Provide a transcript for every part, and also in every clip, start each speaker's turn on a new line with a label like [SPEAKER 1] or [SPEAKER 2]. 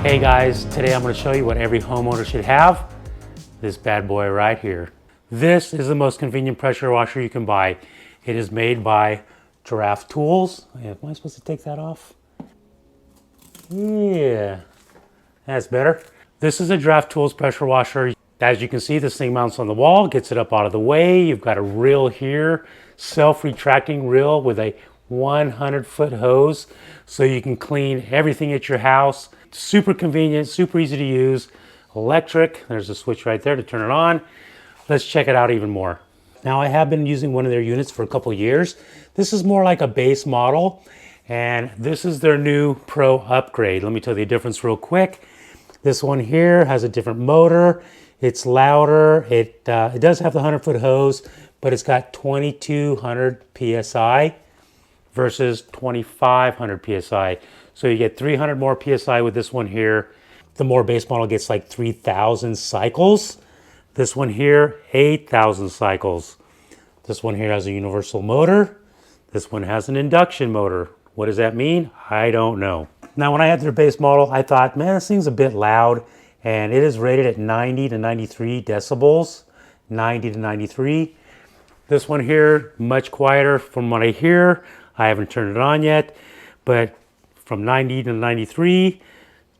[SPEAKER 1] Hey guys, today I'm going to show you what every homeowner should have. This bad boy right here. This is the most convenient pressure washer you can buy. It is made by Giraffe Tools. Am I supposed to take that off? Yeah, that's better. This is a Giraffe Tools pressure washer. As you can see, this thing mounts on the wall, gets it up out of the way. You've got a reel here, self-retracting reel with a 100-foot hose, so you can clean everything at your house. Super convenient, super easy to use. Electric, there's a switch right there to turn it on. Let's check it out even more. Now, I have been using one of their units for a couple of years. This is more like a base model, and this is their new Pro upgrade. Let me tell you the difference real quick. This one here has a different motor. It's louder. It does have the 100-foot hose, but it's got 2,200 PSI versus 2,500 PSI. So you get 300 more PSI with this one here. The more base model gets like 3,000 cycles. This one here, 8,000 cycles. This one here has a universal motor. This one has an induction motor. What does that mean? I don't know. Now, when I had their base model, I thought, man, this thing's a bit loud. And it is rated at 90 to 93 decibels, 90 to 93. This one here, much quieter from what I hear. I haven't turned it on yet, but from 90 to 93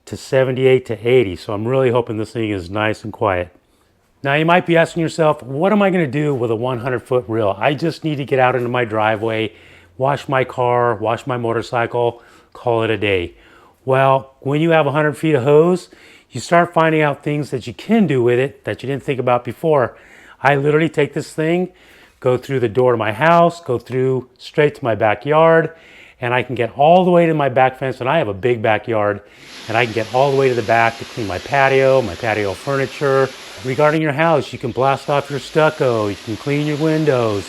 [SPEAKER 1] to 78 to 80. So I'm really hoping this thing is nice and quiet. Now, you might be asking yourself, what am I going to do with a 100-foot reel? I just need to get out into my driveway, wash my car, wash my motorcycle, call it a day. Well, when you have 100 feet of hose, you start finding out things that you can do with it that you didn't think about before. I literally take this thing, go through the door to my house, go through straight to my backyard, and I can get all the way to my back fence, and I have a big backyard, and I can get all the way to the back to clean my patio furniture. Regarding your house, you can blast off your stucco, you can clean your windows,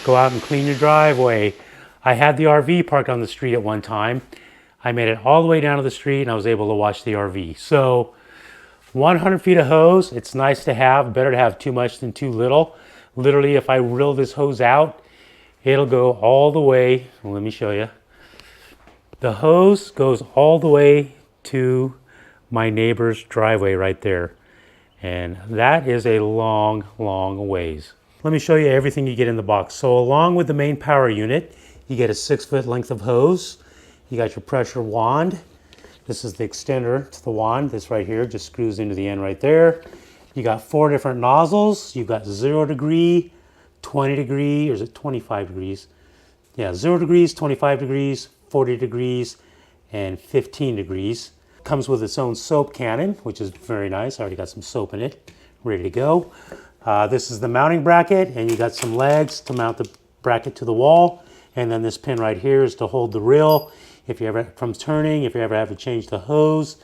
[SPEAKER 1] go out and clean your driveway. I had the RV parked on the street at one time. I made it all the way down to the street, and I was able to watch the RV. So 100 feet of hose, it's nice to have, better to have too much than too little. Literally, if I reel this hose out, it'll go all the way, let me show you. The hose goes all the way to my neighbor's driveway right there. And that is a long, long ways. Let me show you everything you get in the box. So along with the main power unit, you get a 6-foot length of hose. You got your pressure wand. This is the extender to the wand. This right here just screws into the end right there. You got 4 different nozzles. You've got 0 degree, 20 degree, or is it 25 degrees? Yeah, 0 degrees, 25 degrees, 40 degrees, and 15 degrees. Comes with its own soap cannon, which is very nice. I already got some soap in it, ready to go. This is the mounting bracket, and you got some legs to mount the bracket to the wall. And then this pin right here is to hold the reel. If you ever, from turning, if you ever have to change the hose,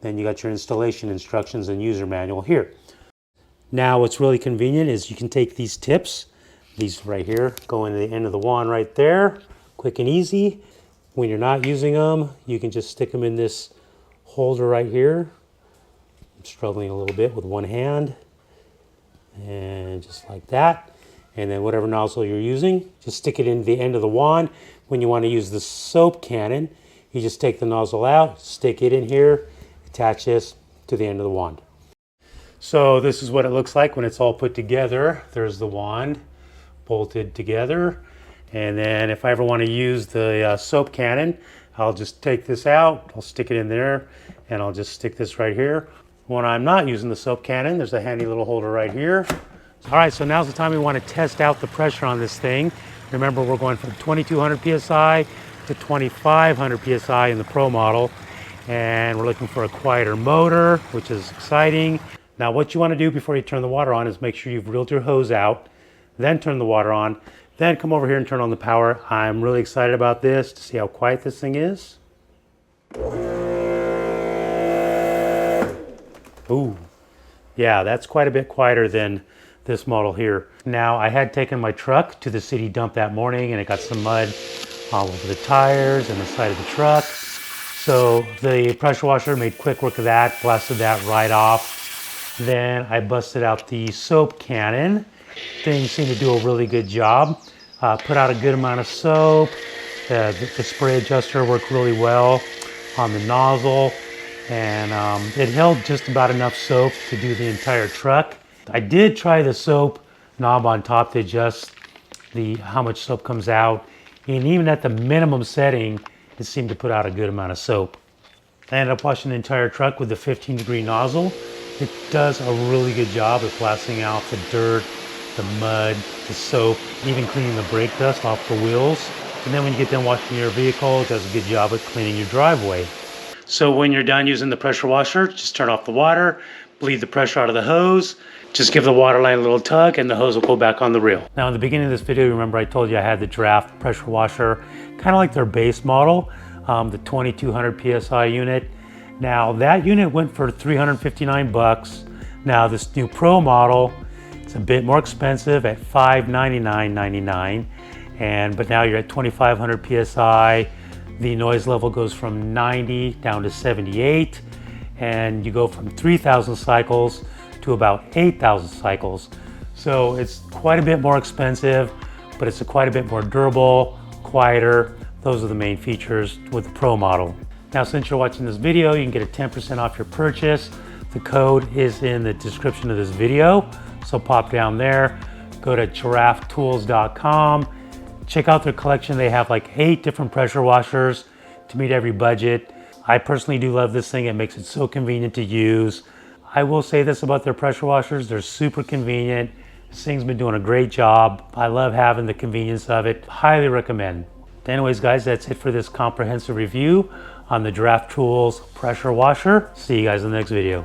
[SPEAKER 1] then you got your installation instructions and user manual here. Now, what's really convenient is you can take these tips, these right here, go into the end of the wand right there, quick and easy. When you're not using them, you can just stick them in this holder right here. I'm struggling a little bit with one hand, and just like that. And then whatever nozzle you're using, just stick it in the end of the wand. When you want to use the soap cannon, you just take the nozzle out, stick it in here, attach this to the end of the wand. So this is what it looks like when it's all put together. There's the wand bolted together. And then if I ever want to use the soap cannon, I'll just take this out, I'll stick it in there, and I'll just stick this right here. When I'm not using the soap cannon, there's a handy little holder right here. All right, so now's the time we want to test out the pressure on this thing. Remember, we're going from 2,200 PSI to 2,500 PSI in the Pro model. And we're looking for a quieter motor, which is exciting. Now, what you want to do before you turn the water on is make sure you've reeled your hose out, then turn the water on, then come over here and turn on the power. I'm really excited about this to see how quiet this thing is. Ooh, yeah, that's quite a bit quieter than this model here. Now, I had taken my truck to the city dump that morning, and it got some mud all over the tires and the side of the truck. So the pressure washer made quick work of that, blasted that right off. Then I busted out the soap cannon. Things seemed to do a really good job. Put out a good amount of soap. The spray adjuster worked really well on the nozzle. and it held just about enough soap to do the entire truck. I did try the soap knob on top to adjust how much soap comes out, and even at the minimum setting, it seemed to put out a good amount of soap. I ended up washing the entire truck with the 15-degree nozzle. It does a really good job at blasting out the dirt, the mud, the soap, even cleaning the brake dust off the wheels. And then when you get done washing your vehicle, it does a good job at cleaning your driveway. So when you're done using the pressure washer, just turn off the water, bleed the pressure out of the hose, just give the water line a little tug and the hose will go back on the reel. Now in the beginning of this video, remember I told you I had the Giraffe pressure washer, kind of like their base model, the 2200 PSI unit. Now that unit went for 359 bucks. Now this new Pro model, it's a bit more expensive at $599.99. But now you're at 2500 PSI. The noise level goes from 90 down to 78, and you go from 3,000 cycles to about 8,000 cycles. So it's quite a bit more expensive, but it's quite a bit more durable, quieter. Those are the main features with the Pro model. Now, since you're watching this video, you can get a 10% off your purchase. The code is in the description of this video. So pop down there, go to giraffetools.com. Check out their collection. They have like 8 different pressure washers to meet every budget. I personally do love this thing. It makes it so convenient to use. I will say this about their pressure washers. They're super convenient. This thing's been doing a great job. I love having the convenience of it. Highly recommend. Anyways, guys, that's it for this comprehensive review on the Giraffe Tools pressure washer. See you guys in the next video.